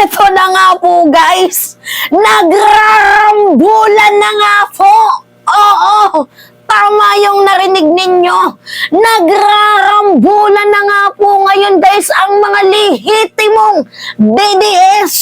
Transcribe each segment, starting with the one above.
Eto na nga po guys, nagrarambulan na nga po. Oo, tama yung narinig ninyo. Nagrarambulan na nga po ngayon guys ang mga lehitimong DDS.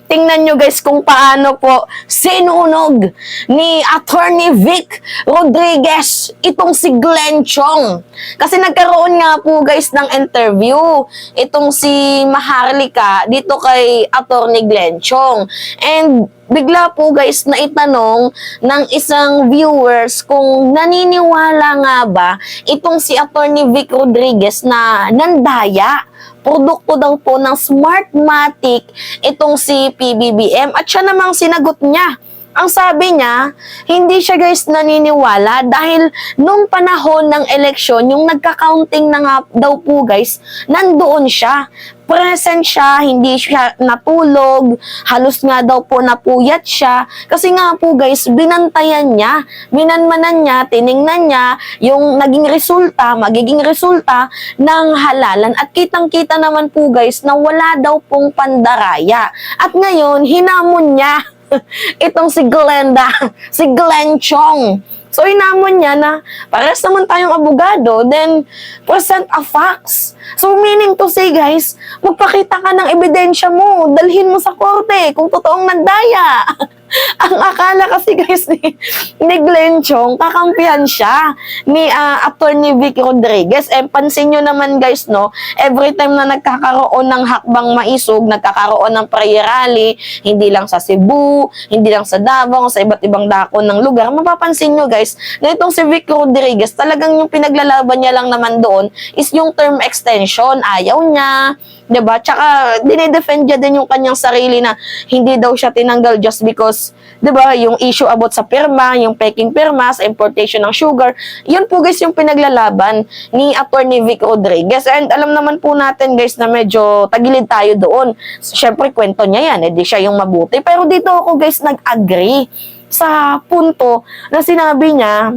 Tingnan nyo guys kung paano po sinunog ni Attorney Vic Rodriguez itong si Glenn Chong. Kasi nagkaroon nga po guys ng interview itong si Maharlika dito kay Attorney Glenn Chong. And bigla po guys na itanong ng isang viewers kung naniniwala nga ba itong si Attorney Vic Rodriguez na nandaya. Produkto daw po ng Smartmatic itong si PBBM at siya namang sinagot niya. Ang sabi niya, hindi siya guys naniniwala dahil nung panahon ng eleksyon, yung nagka-counting na nga daw po guys, nandoon siya. Present siya, hindi siya natulog, halos nga daw po napuyat siya. Kasi nga po guys, binantayan niya, minanmanan niya, tiningnan niya yung naging resulta, magiging resulta ng halalan. At kitang-kita naman po guys na wala daw pong pandaraya. At ngayon, hinamon niya itong si Glenda, si Glenn Chong. So, hinamon niya na parehas naman tayong abogado, then present a facts. So, meaning to say guys, magpakita ka ng ebidensya mo, dalhin mo sa korte kung totoong nagdaya. Ang akala kasi guys ni Glenn Chong, kakampihan siya ni Attorney Vic Rodriguez. Eh, pansin nyo naman guys, no, every time na nagkakaroon ng hakbang maisog, nagkakaroon ng prayer rally, hindi lang sa Cebu, hindi lang sa Davao, sa iba't ibang dako ng lugar, mapapansin nyo guys, na itong si Vic Rodriguez, talagang yung pinaglalaban niya lang naman doon is yung term extension. Ayaw niya, diba? Tsaka, dinedefend niya din yung kanyang sarili na hindi daw siya tinanggal just because, diba, yung issue about sa pirma, yung peking pirma, sa importation ng sugar, yun po guys yung pinaglalaban ni Attorney Vic Rodriguez. And alam naman po natin guys na medyo tagilid tayo doon. Siyempre, kwento niya yan, edi siya yung mabuti. Pero dito ako guys nag-agree sa punto na sinabi niya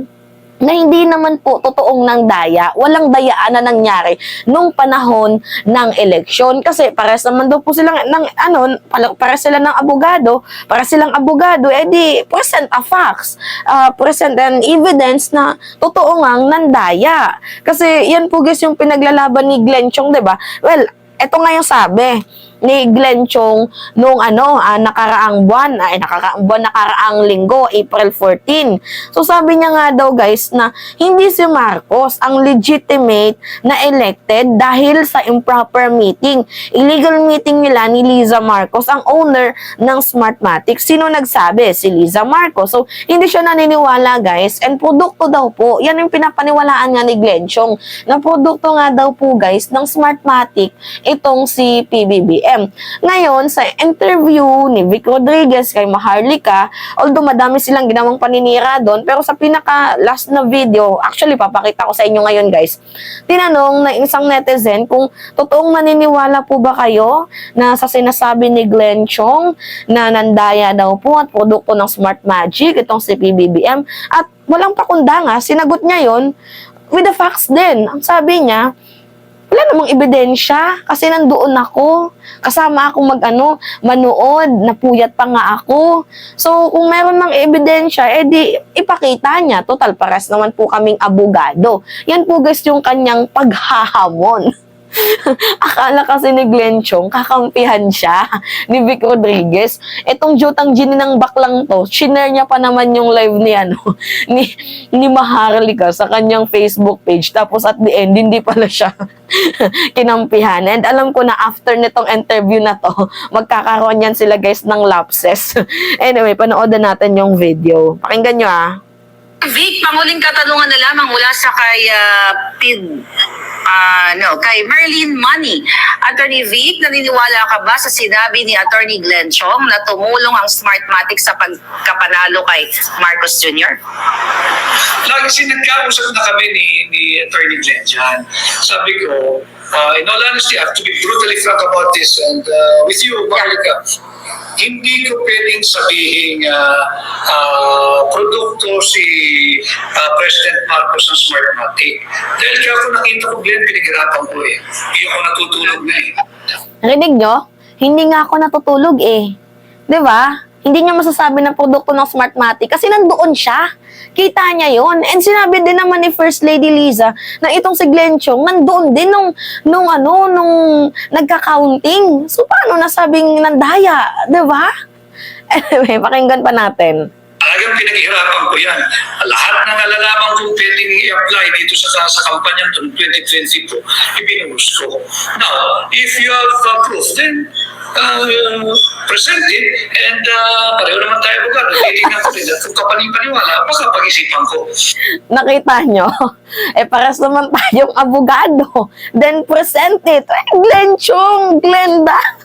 na hindi naman po totoong nangdaya, walang dayaan na nangyari nung panahon ng eleksyon. Kasi pares naman daw po silang, pares sila ng abogado, para silang abogado, edi present a facts, present an evidence na totoo ngang nandaya. Kasi yan po guys yung pinaglalaban ni Glenn Chong, diba? Well, eto nga yung sabi ni Glenn Chong nung nakaraang linggo, April 14. So sabi niya nga daw guys na hindi si Marcos ang legitimate na elected dahil sa improper meeting. Illegal meeting nila ni Liza Marcos, ang owner ng Smartmatic. Sino nagsabi? Si Liza Marcos. So hindi siya naniniwala guys, and produkto daw po, yan yung pinapaniwalaan nga ni Glenn Chong, na produkto nga daw po guys ng Smartmatic itong si PBBM. Ngayon, sa interview ni Vic Rodriguez kay Maharlika, although madami silang ginawang paninira doon, pero sa pinaka-last na video, actually, papakita ko sa inyo ngayon guys, tinanong na isang netizen kung totoong naniniwala po ba kayo na sa sinasabi ni Glenn Chong na nandaya daw po at produkto ng Smartmatic, itong si PBBM, at walang pakundanga, sinagot niya yon with the facts din. Ang sabi niya, wala namang ebidensya kasi nandoon ako. Kasama akong manood, napuyat pa nga ako. So, kung meron ng ebidensya, edi ipakita niya. Total, pares naman po kaming abogado. Yan po guys yung kanyang paghahamon. Akala kasi ni Glenn Chong, kakampihan siya ni Vic Rodriguez. Etong jutang gini ng baklang to, shinare niya pa naman yung live ni ni Maharlika sa kanyang Facebook page. Tapos at the end, hindi pala siya kinampihan. And alam ko na after nitong interview na to, magkakaroon yan sila guys ng lapses. Anyway, panoodan natin yung video. Pakinggan nyo Vic, panguling katanungan na lamang mula sa kay Merlin Money. Attorney Vic, naniniwala ka ba sa sinabi ni Attorney Glenn Chong na tumulong ang Smartmatic sa pagkapanalo kay Marcos Jr.? Kasi nagkausap na kami ni Attorney Glenn dyan. Sabi ko, in all honesty, I have to be brutally frank about this, and with you, Maharlika, hindi ko pwedeng sabihin produkto si President Marcos ng Smartmatic. Dahil kaya ako nakita ko, Glenn, pinaghirapan ko eh. Hindi ako natutulog na eh. Rinig nyo? hindi nga ako natutulog eh. 'Di ba? Hindi niya masasabi ng produkto ng Smartmatic kasi nandoon siya. Kita niya yon. And sinabi din naman ni First Lady Liza na itong si Glenn Chong nandoon din nung nagka-counting. So paano nasabing nandaya, 'di ba? Anyway, pakinggan pa natin. Talagang pinaghirapan ko yan. Lahat ng nalalaman kong pwedeng i-apply dito sa kampanya ng 2020 po, ibinuhos ko. Now, if you have proof, then present it and pareho naman tayo bugado. Titignan ko rin at kung kapanipaniwala, baka pag-isipan ko. Nakita nyo? Pares naman tayong abogado. Then present it. Glenn Chong, Glenda.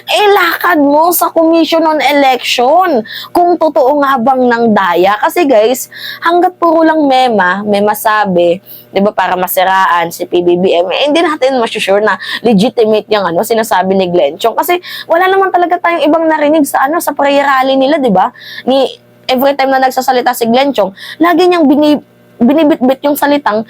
Lakad mo sa Commission on Election kung totoo nga bang ng daya. Kasi guys, hanggat puro lang mema sabi, di ba, para masiraan si PBBM, hindi natin masusure na legitimate yung sinasabi ni Glenn Chong. Kasi wala naman talaga tayong ibang narinig sa sa prayer rally nila, di ba? Every time na nagsasalita si Glenn Chong, lagi niyang binibitbit yung salitang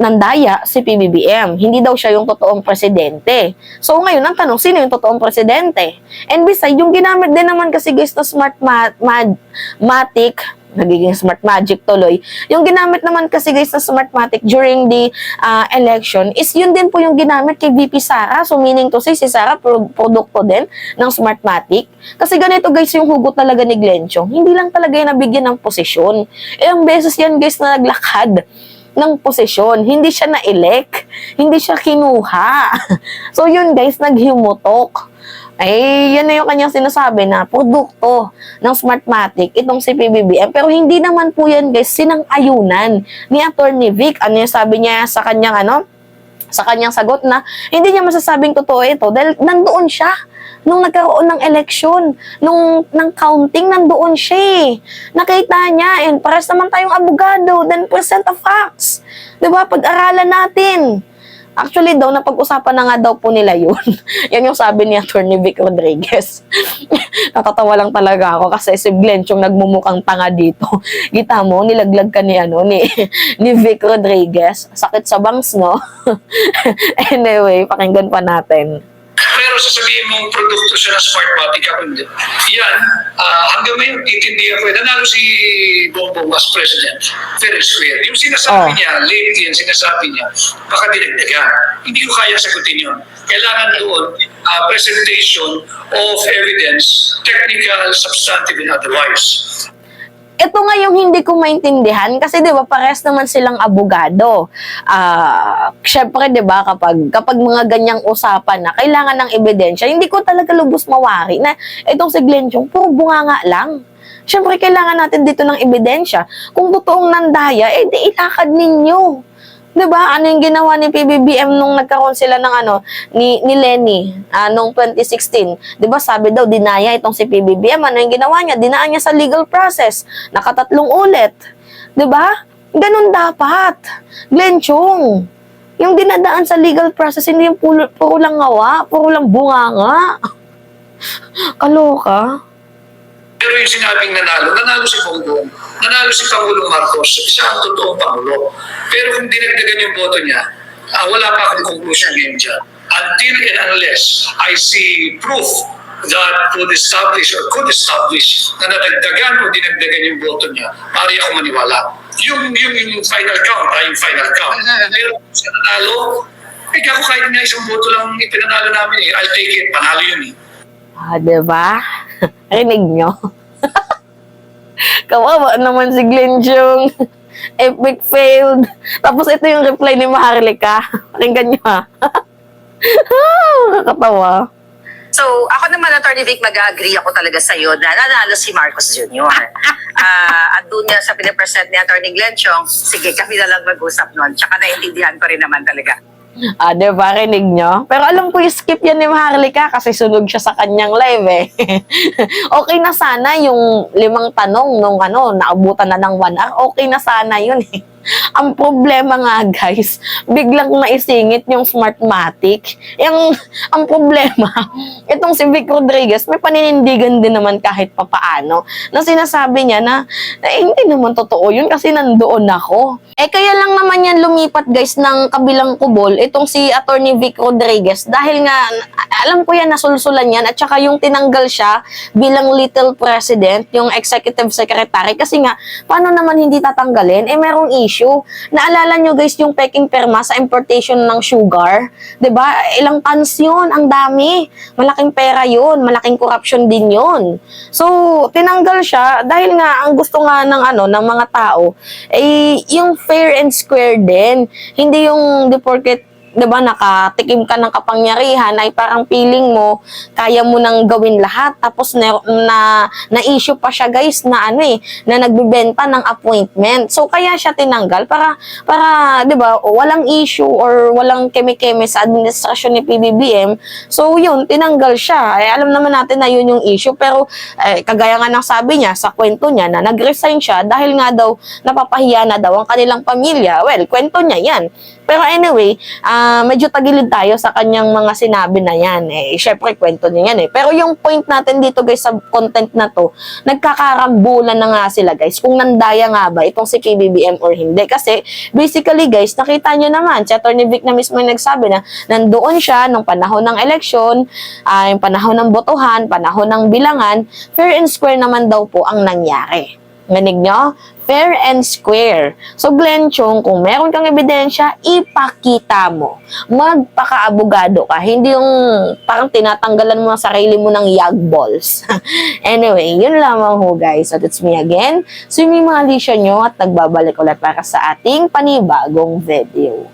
nandaya si PBBM. Hindi daw siya yung totoong presidente. So ngayon, ang tanong, sino yung totoong presidente? And besides, yung ginamit din naman kasi guys na Smartmatic, nagiging Smart Magic tuloy, yung ginamit naman kasi guys na Smartmatic during the election is yun din po yung ginamit kay VP Sara. So meaning to say, si Sara produkto din ng Smartmatic. Kasi ganito guys yung hugot talaga ni Glenn Chong. Hindi lang talaga yung nabigyan ng posisyon. Ilang beses yan guys na naglakad ng posisyon. Hindi siya na-elect. Hindi siya kinuha. So yun guys, naghimutok. Yan na yung kanyang sinasabi na produkto ng Smartmatic, itong si PBBM. Pero hindi naman po yan guys, sinang-ayunan ni Attorney Vic. Ano yung sabi niya sa kanyang sa kanyang sagot na hindi niya masasabing totoo ito dahil nandoon siya nung nagkaroon ng eleksyon, ng counting, nandoon siya eh. Nakita niya, and pares naman tayong abogado, then present the facts. Diba? Pag-aralan natin. Actually daw, napag-usapan na nga daw po nila yun. Yan yung sabi ni Attorney Vic Rodriguez. Natatawa lang talaga ako kasi si Glenn yung nagmumukhang tanga dito. Kita mo, nilaglag ka ni Vic Rodriguez. Sakit sa bangs, no? Anyway, pakinggan pa natin. Pero sasabihin mong produkto siya ng Smartmatic ako hindi. Yan, hanggang ngayon, titindihan ko. Nanalo si Bongbong as president. Fair and square. Yung sinasabi niya, late yan, sinasabi niya, baka dinagdagan. Hindi ko kaya sagutin yun. Kailangan doon, presentation of evidence, technical, substantive, and otherwise. Ito nga yung hindi ko maintindihan kasi 'di ba pares naman silang abogado. Syempre 'di ba kapag mga ganyang usapan na kailangan ng ebidensya, hindi ko talaga lubos mawari na itong si Glenn Chong puro bunganga lang. Syempre kailangan natin dito ng ebidensya. Kung totoong nandaya, di ilakad ninyo. 'Di ba? Ano yung ginawa ni PBBM nung nagkaroon sila ng ni Lenny nung 2016? 'Di ba? Sabi daw dinaya itong si PBBM. Ano yung ginawa niya? Dinaan niya sa legal process. Nakatatlong ulit. 'Di ba? Ganun dapat. Glenn Chong. Yung dinadaan sa legal process hindi yung puro lang ngawa, puro lang bunganga. Kaloka. Pero yung sinabing nanalo si Bongbong, nanalo si Pangulong Marcos, siya ang totoong Pangulo. Pero kung dinagdagan yung boto niya, wala pa akong conclusion ngayon dyan. Until and unless I see proof that could establish na nadagdagan o dinagdagan yung boto niya, maaari ako maniwala. Yung final count, yung final count. Pero kung siya nanalo, ako kahit nga isang boto lang ipinanalo namin I'll take it, panalo yun Diba? Rinig nyo? Kawawa naman si Glenn Chong. Epic failed. Tapos ito yung reply ni Maharlika. Pakinggan nyo ha. Nakakatawa. So, ako naman, Attorney Vic, mag-agree ako talaga sa'yo na nanalo si Marcos Jr. At doon niya sa pinapresent ni Attorney Glenn Chong, sige, kami na lang mag-usap nun. Tsaka naintindihan ko rin naman talaga. Diba, rinig nyo? Pero alam ko skip yan ni Maharlika kasi sunog siya sa kanyang live eh. Okay na sana yung 5 tanong nung naabutan na ng 1 hour. Okay na sana yun eh. Ang problema nga guys, biglang naisingit yung Smartmatic. Ang problema, itong si Vic Rodriguez, may paninindigan din naman kahit papaano na sinasabi niya na hindi naman totoo yun kasi nandoon ako. Kaya lang naman yan lumipat guys ng kabilang kubol itong si Attorney Vic Rodriguez dahil nga alam ko yan nasulsulan yan at saka yung tinanggal siya bilang little president, yung executive secretary kasi nga paano naman hindi tatanggalin? Merong issue. Naalala nyo guys yung peking perma sa importation ng sugar? 'Di ba? Ilang tons yun, ang dami. Malaking pera yun, malaking corruption din yun. So, tinanggal siya dahil nga ang gusto nga ng mga tao yung fair and square din. Hindi yung di porket 'di ba nakatikim ka ng kapangyarihan ay parang feeling mo kaya mo nang gawin lahat tapos na-issue pa siya guys na na nagbebenta ng appointment. So kaya siya tinanggal para 'di ba walang issue or walang keme-keme sa administrasyon ni PBBM. So yun tinanggal siya. Alam naman natin na yun yung issue pero kagaya nga ng sabi niya sa kwento niya na nag-resign siya dahil nga daw napapahiya na daw ang kanilang pamilya. Well, kwento niya yan. Pero anyway, medyo tagilid tayo sa kanyang mga sinabi na yan. Syempre, kwento niya yan. Pero yung point natin dito guys sa content na to, nagkakarambulan na nga sila guys kung nandaya nga ba itong si PBBM or hindi. Kasi basically guys, nakita nyo naman, si Atty. Vic na mismo yung nagsabi na nandoon siya nung panahon ng eleksyon, yung panahon ng botohan, panahon ng bilangan, fair and square naman daw po ang nangyari. Nganig nyo? Fair and square. So, Glenn Chong, kung meron kang ebidensya, ipakita mo. Magpaka-abogado ka. Hindi yung parang tinatanggalan mo ang sarili mo ng yag balls. Anyway, yun lamang ho guys. So, that's me again. So, yung mga lisya nyo at nagbabalik ulit para sa ating panibagong video.